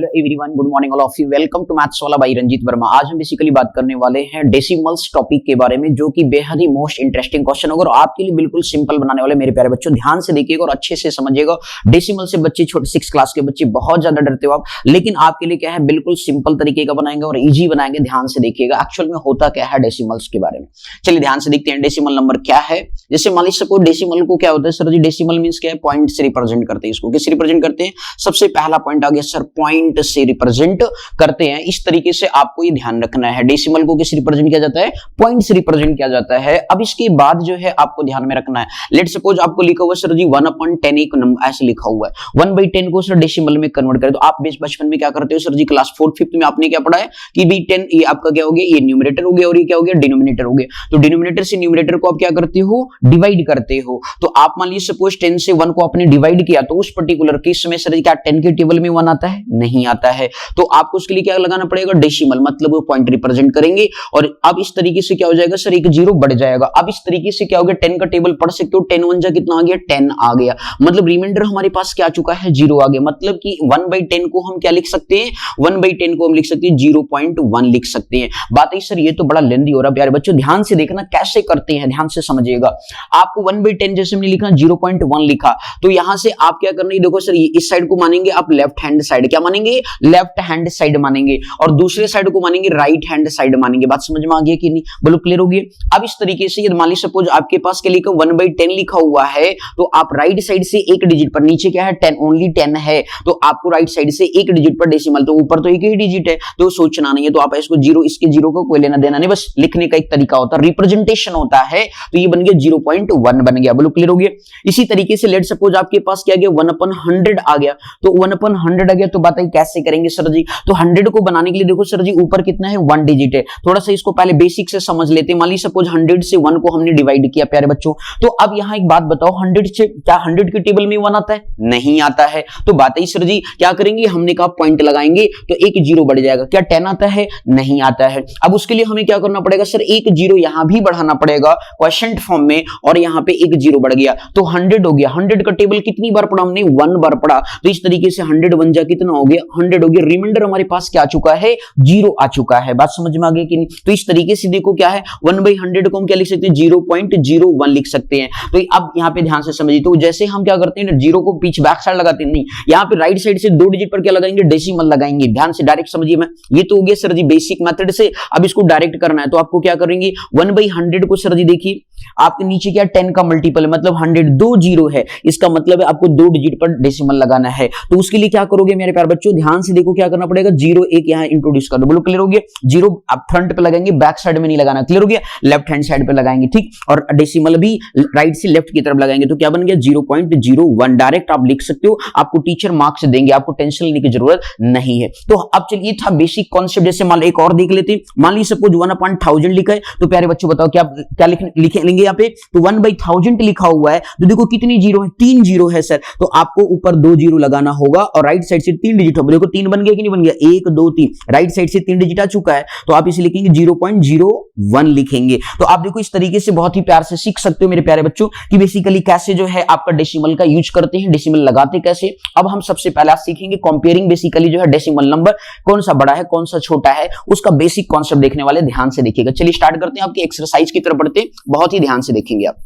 Everyone, good morning all of you. Welcome to maths वाला by Ranjeet Verma. आज हम basically बात करने वाले हैं डेसिमल्स टॉपिक के बारे में, जो कि बेहद ही मोस्ट इंटरेस्टिंग क्वेश्चन होगा और आपके लिए बिल्कुल सिंपल बनाने वाले। मेरे प्यारे बच्चों, ध्यान से देखिएगा और अच्छे से समझिएगा। डेसिमल से बच्चे, छोटे 6 क्लास के बच्चे बहुत ज्यादा डरते हो आप, लेकिन आपके लिए क्या है, बिल्कुल सिंपल तरीके का बनाएंगे और इजी बनाएंगे। ध्यान से देखिएगा एक्चुअल में होता क्या है डेसिमल्स के बारे में। चलिए ध्यान से देखते हैं डेसिमल नंबर क्या है। जैसे मान लीजिए सपोज डेसिमल को क्या होता है सर जी, डेसिमल मींस क्या है, पॉइंट से रिप्रेजेंट करते हैं। इसको किससे रिप्रेजेंट करते हैं? सबसे पहला पॉइंट आ गया सर, पॉइंट से रिप्रेजेंट करते हैं। इस तरीके से आपको ये ध्यान रखना है। डेसिमल को किस रिप्रेजेंट किया जाता है? पॉइंट से रिप्रेजेंट किया जाता है। अब इसके बाद जो है आपको ध्यान में रखना है, लेट सपोज आपको लिखा हुआ सर जी 1/10 एक नंबर ऐसे लिखा हुआ है। 1/10 को सर डेसिमल में कन्वर्ट करें तो आप बचपन में क्या करते हो सर जी, क्लास 4th 5th में आपने क्या पढ़ा है कि भी 10 ये आपका क्या हो गया, ये न्यूमरेटर हो गया और ये क्या हो गया, डिनोमिनेटर हो गया। तो डिनोमिनेटर से न्यूमरेटर को आप क्या करते हो, डिवाइड करते हो। तो आप मान लीजिए सपोज 10 से 1 को आपने डिवाइड किया तो उस पर्टिकुलर केस में सर क्या 10 के टेबल में 1 आता है? नहीं आता है। तो आपको उसके लिए क्या लगाना पड़ेगा, डेसिमल, मतलब वो पॉइंट रिप्रेजेंट करेंगे। और अब इस तरीके से क्या हो जाएगा सर, एक 0 बढ़ जाएगा। अब इस तरीके से क्या हो गया, 10 का टेबल पढ़ सकते हो। 10 1 जा कितना आ गया, 10 आ गया। मतलब रिमाइंडर हमारे पास क्या आ चुका है, 0 आ गया। मतलब कि 1/10 को हम क्या लिख सकते हैं, 1/10 को हम लिख सकते हैं 0.1 लिख सकते हैं। बात है सर ये तो बड़ा लेंदी हो रहा है प्यारे बच्चों, ध्यान से देखना कैसे करते हैं, ध्यान से समझिएगा। आपको 1/10 जैसे हमने लिखा 0.1 लिखा, तो यहां से आप क्या करना है, देखो सर इस साइड को मानेंगे आप लेफ्ट हैंड साइड, क्या मानेंगे, लेफ्ट हैंड साइड मानेंगे, और दूसरे साइड को मानेंगे राइट हैंड साइड मानेंगे। बात समझ में आ गई कि नहीं, बोलो क्लियर हो गई। अब इस तरीके से मान लीजिए सपोज आपके पास क्या लिखा 1/10 लिखा हुआ है, तो आप राइट साइड से एक डिजिट पर, नीचे क्या है 10, ओनली 10 है, तो आपको राइट साइड से एक डिजिट पर डेसिमल, तो ऊपर तो एक ही डिजिट है तो सोचना नहीं है। तो आप इसको 0, इसके 0 को कोई लेना देना नहीं, बस लिखने का एक तरीका होता है, रिप्रेजेंटेशन होता है। तो ये बन गया 0.1 बन गया, बोलो क्लियर हो गया। इसी तरीके से लेट सपोज आपके पास क्या गया 1/100 आ गया, तो 1/100 आ गया तो बताइए कैसे करेंगे सर जी। तो 100 को बनाने के लिए देखो सर जी ऊपर कितना है, 1 डिजिट है। थोड़ा सा इसको पहले बेसिक से समझ लेते हैं। मान लीजिए सपोज 100 से 1 को हमने डिवाइड किया प्यारे बच्चों, तो अब यहां एक बात बताओ, 100 से क्या 100 के टेबल में 1 आता है? नहीं आता है। तो बात है सर जी क्या करेंगे, हमने कहा पॉइंट लगाएंगे तो एक 0 बढ़ जाएगा। क्या 10 आता है? नहीं आता है। अब उसके लिए हमें क्या करना पड़ेगा सर, एक 0 यहां भी बढ़ाना पड़ेगा क्वोशिएंट फॉर्म में, और यहां पे एक 0 बढ़ गया तो 100 हो गया। 100 का टेबल कितनी बार पढ़ा हमने, 1 बार पढ़ा। तो इस तरीके से 100 1 जा कितना हो गया, 100 हो गया। रिमाइंडर हमारे पास क्या आ चुका है, 0 आ चुका है। बात समझ में आ गई कि नहीं। तो इस तरीके से देखो क्या है, 1/100 को हम क्या लिख सकते हैं, 0.01 लिख सकते हैं। तो अब यहां पे ध्यान से समझिए, तो जैसे हम क्या करते हैं, 0 को पीछे बैक साइड लगाते हैं, नहीं, यहां पे राइट साइड से 2 डिजिट पर क्या लगाएंगे, डेसिमल लगाएंगे। ध्यान से डायरेक्ट समझिए। मैं ये तो हो गया सर जी बेसिक मेथड से। अब इसको डायरेक्ट करना है तो आपको क्या करेंगे, 1/100 को सर जी देखिए आपके नीचे क्या 10 का मल्टीपल है, मतलब 100 2 0 है, इसका मतलब है आपको 2 डिजिट पर डेसिमल लगाना है। तो उसके लिए क्या करोगे मेरे प्यारे बच्चों, ध्यान से देखो क्या करना पड़ेगा, 0 1 यहां इंट्रोड्यूस कर दो। बोलो क्लियर हो गया। 0 आप फ्रंट पे लगाएंगे, बैक साइड में नहीं लगाना, क्लियर हो गया। लेफ्ट हैंड साइड पे लगाएंगे, ठीक, और डेसिमल भी राइट से लेफ्ट की तरफ लगाएंगे। तो क्या बन गया 0.01। डायरेक्ट आप लिख सकते हो, आपको टीचर मार्क्स देंगे, आपको टेंशन लेने की जरूरत नहीं है। तो अब चलिए था बेसिक कॉन्सेप्ट। जैसे मान एक और देख लेते हैं, मान लीजिए सपोज 1/1000 लिखा है, तो प्यारे बच्चों बताओ क्या क्या लिखेंगे यहाँ पे, तो 1/1000 लिखा हुआ है, तो देखो कितनी 0 है, 3 0 है सर। तो आपको ऊपर 2 0 लगाना होगा और राइट साइड से 3 डिजिट होगा। देखो 3 बन गया कि नहीं बन गया, 1 2 3, राइट साइड से 3 डिजिट आ चुका है, तो आप इसे लिखेंगे 0.01 लिखेंगे। तो आप देखो इस तरीके से बहुत ही प्यार से सीख सकते हो मेरे प्यारे बच्चों कि बेसिकली कैसे जो है आपका डेसिमल का यूज करते हैं, डेसिमल लगाते कैसे। अब हम सबसे पहले सीखेंगे कंपेयरिंग, बेसिकली जो है डेसिमल नंबर कौन सा बड़ा है कौन सा छोटा है, उसका बेसिक कॉन्सेप्ट देखने वाले, ध्यान से देखिएगा। चलिए स्टार्ट करते हैं, आपकी एक्सरसाइज की तरफ बढ़ते हैं, बहुत ही ध्यान से देखेंगे आप।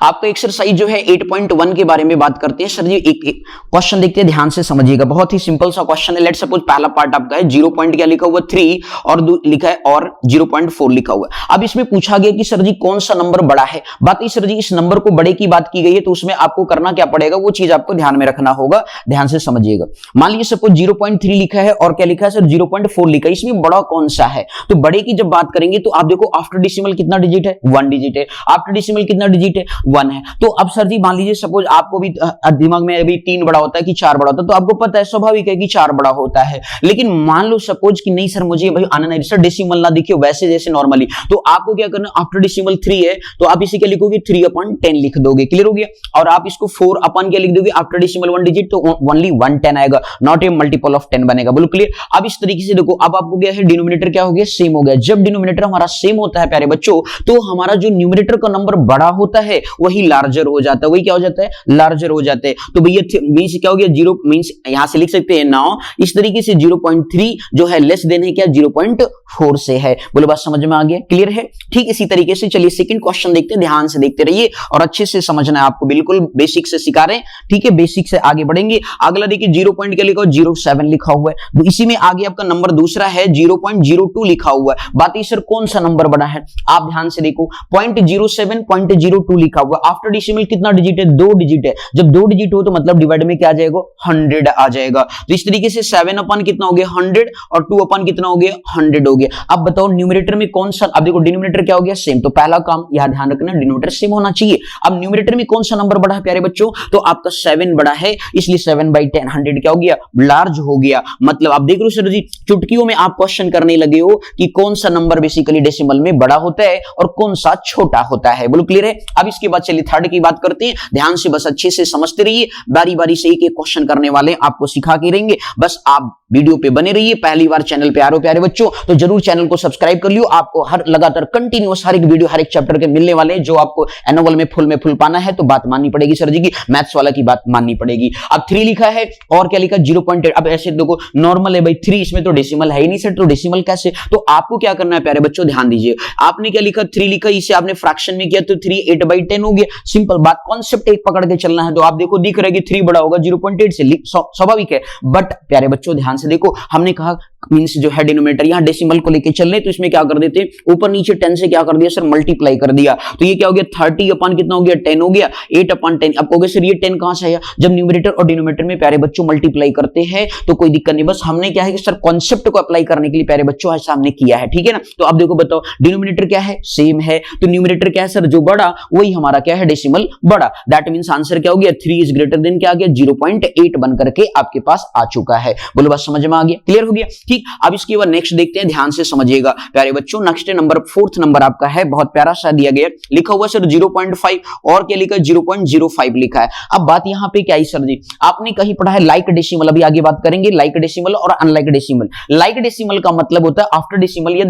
आपका एक्सरसाइज जो है 8.1 के बारे में बात करते हैं सर जी। एक क्वेश्चन देखते हैं, ध्यान से समझिएगा, बहुत ही सिंपल सा क्वेश्चन है। लेट सपोज पहला पार्ट आपका है 0 पॉइंट क्या लिखा हुआ 3 और लिखा है और 0.4 लिखा हुआ है। अब इसमें पूछा गया कि सर जी कौन सा नंबर बड़ा है। बात है सर जी इस नंबर को बड़े की बात की गई है, तो उसमें आपको करना क्या पड़ेगा, वो चीज आपको ध्यान में रखना होगा, ध्यान से समझिएगा। मान लीजिए सपोज 0.3 लिखा है और क्या लिखा है सर 0.4 लिखा है, इसमें बड़ा कौन सा है। तो बड़े की जब बात करेंगे तो आप देखो आफ्टर डेसिमल कितना डिजिट है, 1 डिजिट है। आफ्टर डेसिमल कितना डिजिट है, 1 है। तो अब सर जी मान लीजिए सपोज आपको भी दिमाग में अभी 3 बड़ा होता है कि 4 बड़ा होता है, तो आपको पता है स्वाभाविक है कि 4 बड़ा होता है। लेकिन मान लो सपोज कि नहीं सर मुझे भाई आना नहीं सर, डेसिमल ना देखिए वैसे जैसे नॉर्मली, तो आपको क्या करना, आफ्टर डेसिमल 3 है तो आप इसी क्या लिखोगे 3/10 लिख दोगे, क्लियर हो गया। और आप इसको 4 क्या लिख दोगे, आफ्टर डेसिमल 1 डिजिट तो ओनली 110 आएगा, नॉट ए मल्टीपल ऑफ 10 बनेगा, बोलो क्लियर। अब इस तरीके से देखो, अब आपको क्या है डिनोमिनेटर क्या हो गया, सेम हो गया। जब डिनोमिनेटर हमारा सेम होता है प्यारे बच्चों, तो हमारा जो न्यूमरेटर का नंबर बड़ा होता है है वही लार्जर हो जाता है, वही क्या हो जाता है, लार्जर हो जाता है। तो भैया मींस क्या हो गया, 0 मींस यहां से लिख सकते हैं नाउ इस तरीके से 0.3 जो है लेस देन है क्या 0.4 से है। बोलो बात समझ में आ गया, क्लियर है। ठीक इसी तरीके से चलिए सेकंड क्वेश्चन देखते हैं, ध्यान से देखते रहिए और अच्छे से समझना है आपको, बिल्कुल बेसिक से सिखा रहे हैं, ठीक है, बेसिक से आगे बढ़ेंगे। अगला देखिए 0 पॉइंट क्या लिखा हुआ 0.7 लिखा हुआ है, तो इसी में आगे आपका नंबर दूसरा है 0.02 लिखा हुआ है। बात है सर कौन सा नंबर बड़ा है, आप ध्यान से देखो 0.07 0.02 लिखा हुआ, आफ्टर डेसिमल कितना डिजिट है, 2 डिजिट है। जब 2 डिजिट हो तो मतलब डिवाइड में क्या आ जाएगा 100 आ जाएगा। तो इस तरीके से 7 अपन कितना हो गया 100 और 2 अपन कितना हो गया 100 हो गया। अब बताओ न्यूमरेटर में कौन सा, अब देखो डिनोमिनेटर क्या हो गया सेम, तो पहला काम यहां ध्यान रखना डिनोमिनेटर सेम होना चाहिए। अब न्यूमरेटर में कौन सा नंबर बड़ा है प्यारे बच्चों, तो आपका 7 बड़ा है, इसलिए 7/10 100 क्या हो गया लार्ज हो गया। मतलब आप देख रहे हो सर जी चुटकियों में आप क्वेश्चन करने लगे हो कि कौन सा नंबर बेसिकली डेसिमल में बड़ा होता है और कौन सा छोटा होता है। बोलो क्लियर है। अब इसके बाद चलिए थर्ड की बात करते हैं, ध्यान से बस अच्छे से समझते रहिए, बारी बारी से एक एक क्वेश्चन करने वाले आपको सिखा के रहेंगे, बस आप वीडियो पे बने रहिए। पहली बार चैनल पे आ रहे हो प्यारे बच्चों तो जरूर चैनल को सब्सक्राइब कर लियो, आपको हर लगातार कंटिन्यूअस हर एक वीडियो हर एक चैप्टर के मिलने वाले हैं। जो आपको एनुअल में फुल पाना है तो बात माननी पड़ेगी सर जी की, मैथ्स वाला की बात माननी पड़ेगी। अब 3 लिखा है और क्या लिखा 0.8, अब ऐसे देखो नॉर्मल है भाई 3, इसमें तो डेसिमल है ही नहीं सर, तो डेसिमल कैसे, तो आपको क्या करना है प्यारे बच्चों ध्यान दीजिए, आपने क्या लिखा 3 लिखा, इसे आपने फ्रैक्शन में किया तो 3 8/10 हो गया, सिंपल बात, कॉन्सेप्ट एक पकड़ के चलना है। तो आप देखो दिख रहा है कि 3 बड़ा होगा 0.8 से, स्वाभाविक है। बट प्यारे बच्चों ध्यान से देखो, हमने कहा मींस जो है डिनोमिनेटर यहां डेसिमल को लेके चल रहे तो इसमें क्या कर देते हैं ऊपर नीचे 10 से क्या कर दिया सर मल्टीप्लाई कर दिया, तो ये क्या हो गया 30 अपन कितना हो गया 10 हो गया, 8/10। अब कहोगे सर ये 10 कहां से आया, जब न्यूमरेटर और डिनोमिनेटर में प्यारे बच्चों मल्टीप्लाई करते हैं तो कोई दिक्कत नहीं, बस हमने क्या है कि सर कॉन्सेप्ट को अप्लाई करने के लिए प्यारे बच्चों ऐसा हमने किया है, ठीक है ना। तो अब देखो बताओ डिनोमिनेटर क्या है सेम है, तो न्यूमरेटर क्या है सर जो बड़ा वही हमारा क्या है डेसिमल बड़ा, दैट मींस आंसर क्या हो गया 3 इज ग्रेटर देन क्या आ गया 0.8 बन करके आपके पास आ चुका है। बोलो बस समझ में आ गया, क्लियर हो गया। ठीक, अब इसके बाद नेक्स्ट देखते हैं, ध्यान से समझिएगा प्यारे बच्चों। नेक्स्ट नंबर 4th नंबर आपका है, बहुत प्यारा सा दिया गया, लिखा हुआ सर 0.5 और क्या लिखा है 0.05 लिखा है। अब बात यहां पे क्या है सर जी, आपने कहीं पढ़ा है लाइक डेसिमल, अभी आगे बात करेंगे लाइक डेसिमल और अनलाइक डेसिमल। लाइक डेसिमल का मतलब होता है आफ्टर डेसिमल या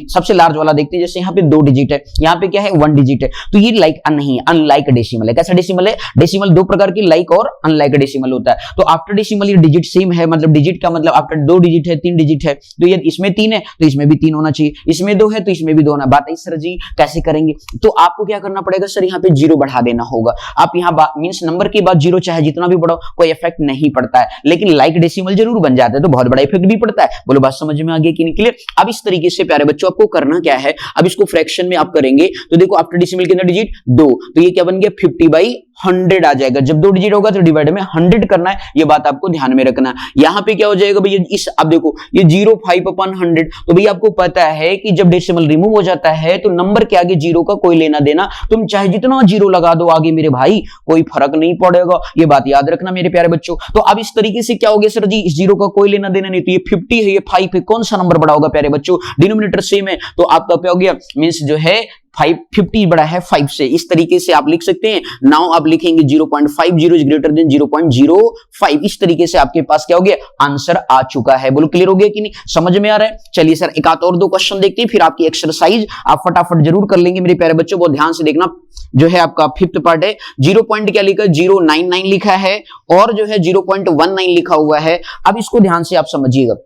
सबसे लार्ज वाला देखते हैं, जैसे यहाँ पे 2 डिजिट है, यहाँ पे क्या है 1 डिजिट है, तो ये लाइक नहीं है, अनलाइक डेसिमल है। कैसा डेसिमल है, डेसिमल 2 प्रकार की लाइक और अनलाइक डेसिमल होता है। तो आफ्टर डेसिमल ये डिजिट सेम है, मतलब डिजिट का मतलब आफ्टर 2 डिजिट है 3 डिजिट है, तो ये इसमें 3 है तो इसमें भी 3 होना चाहिए, इसमें 2 है तो इसमें भी 2 होना। बात है सर जी कैसे करेंगे, तो आपको क्या करना पड़ेगा सर यहाँ पे 0 बढ़ा देना होगा। आप यहाँ मींस नंबर के बाद 0 चाहे जितना भी बढ़ाओ कोई इफेक्ट नहीं पड़ता है, लेकिन लाइक डेसिमल जरूर बन जाता है तो बहुत बड़ा इफेक्ट भी पड़ता है। बोलो बात समझ में आ गया कि नहीं, क्लियर। अब इस तरीके से प्यारे बच्चों आपको करना क्या है, अब इसको फ्रैक्शन में आप करेंगे तो देखो आफ्टर डेसिमल कितना डिजिट 2, तो ये क्या बन गया 50/100 आ जाएगा। जब 2 डिजिट होगा तो डिवाइड में 100 करना है, ये बात आपको ध्यान में रखना है। यहां पे क्या हो जाएगा भैया इस, अब देखो ये 0.5/100, तो भैया आपको पता है कि जब डेसिमल रिमूव हो जाता है तो नंबर के आगे 0 का कोई लेना देना, तुम चाहे जितना 0 लगा दो आगे मेरे भाई कोई फर्क नहीं पड़ेगा, ये बात याद रखना मेरे प्यारे बच्चों। तो अब इस तरीके से क्या हो गया सर जी, इस 0 का कोई लेना देना नहीं, तो ये 50 है ये 5 है, कौन सा नंबर बड़ा होगा प्यारे बच्चों, डिनोमिनेटर सेम है, तो आपका क्या हो गया मींस जो है 50 बड़ा है 5 से। इस तरीके से आप लिख सकते हैं। नाउ आप लिखेंगे 0.50 इज ग्रेटर देन 0.05, इस तरीके से आपके पास क्या हो गया आंसर आ चुका है। बोलो क्लियर हो गया कि नहीं, समझ में आ रहा है। चलिए सर एक आध और 2 क्वेश्चन देखते हैं, फिर आपकी एक्सरसाइज आप फटाफट जरूर कर लेंगे मेरे प्यारे बच्चों, बहुत ध्यान से देखना। जो है आपका 5th पार्ट है, 0 पॉइंट क्या लिखा है 099 लिखा है और जो है 0.19 लिखा हुआ है। अब इसको ध्यान से आप समझिएगा,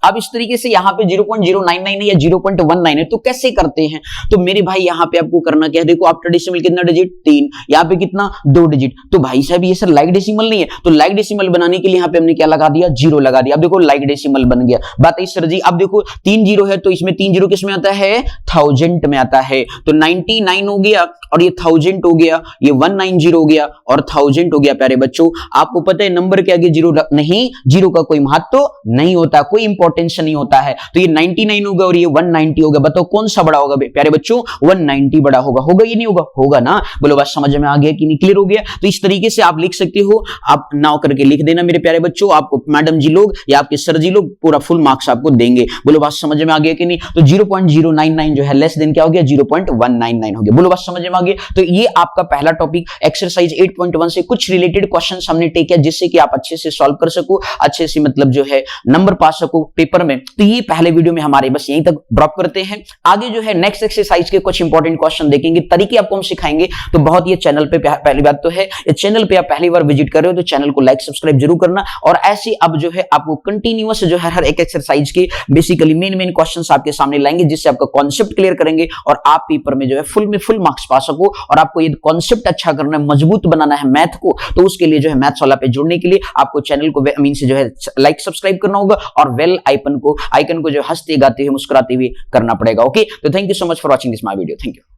अब इस तरीके से यहाँ पे 0.099 है या 0.19 है, तो कैसे करते हैं, तो मेरे भाई यहाँ पे आपको करना क्या है, देखो आफ्टर डेसिमल कितना डिजिट 3, यहाँ पे कितना 2 डिजिट, तो भाई साहब ये सर लाइक डेसिमल नहीं है, तो लाइक डेसिमल बनाने के लिए यहाँ पे हमने क्या लगा दिया 0 लगा दिया। अब देखो लाइक डेसिमल बन गया। बात है सर जी, अब देखो 3 0 है तो इसमें 3 0 किस में आता है 1000 में आता है, तो 99 हो गया और ये 1000 हो गया, ये 190 हो गया और 1000 हो गया। प्यारे बच्चों आपको पता है नंबर के आगे 0 नहीं, 0 का कोई महत्व नहीं होता, कोई इंपॉर्टेंस नहीं होता है, तो ये 99 होगा और ये 190 होगा। बताओ कौन सा बड़ा होगा प्यारे बच्चों, 190 बड़ा होगा, होगा ये नहीं होगा, होगा ना। बोलो बात समझ में आ गया कि नहीं, क्लियर हो गया। तो इस तरीके से आप लिख सकते हो, आप नाव करके लिख देना मेरे प्यारे बच्चों, आपको मैडम जी लोग या आपके सर जी लोग पूरा फुल मार्क्स आपको देंगे। बोलो बात समझ में आ गया कि नहीं, तो 0.099 जो है लेस देन क्या हो गया 0.199 हो गया। बोलो बात समझ में आ गया। तो ये आपका पहला टॉपिक एक्सरसाइज 8.1 से कुछ रिलेटेड क्वेश्चंस हमने टेक किया, जिससे कि आप अच्छे से सॉल्व कर सको, अच्छे से मतलब जो है नंबर पा सको। पेपर में। तो ये पहले वीडियो में हमारे बस यहीं तक ड्रॉप करते हैं। आगे जो है नेक्स्ट एक्सरसाइज के कुछ इंपॉर्टेंट क्वेश्चन देखेंगे, तरीके आपको हम सिखाएंगे। तो बहुत ये चैनल पे पहली बात तो है, इस चैनल पे आप पहली बार विजिट कर रहे हो तो चैनल को लाइक सब्सक्राइब जरूर करना। और ऐसे अब जो है आपको कंटिन्यूअस जो है हर एक एक्सरसाइज के बेसिकली मेन क्वेश्चंस आपके सामने लाएंगे, जिससे आपका कॉन्सेप्ट क्लियर करेंगे और आप पेपर में जो है फुल मार्क्स पा सको। और आपको ये कॉन्सेप्ट अच्छा करना है, मजबूत बनाना है मैथ को, तो उसके लिए जो है मैथ्स वाला पे जुड़ने के लिए आपको चैनल को मीन से जो है लाइक सब्सक्राइब करना होगा और बेल आइकन को जो हंसते गाते हुए मुस्कुराते हुए करना पड़ेगा। ओके, तो thank you so much for watching this my video. Thank you.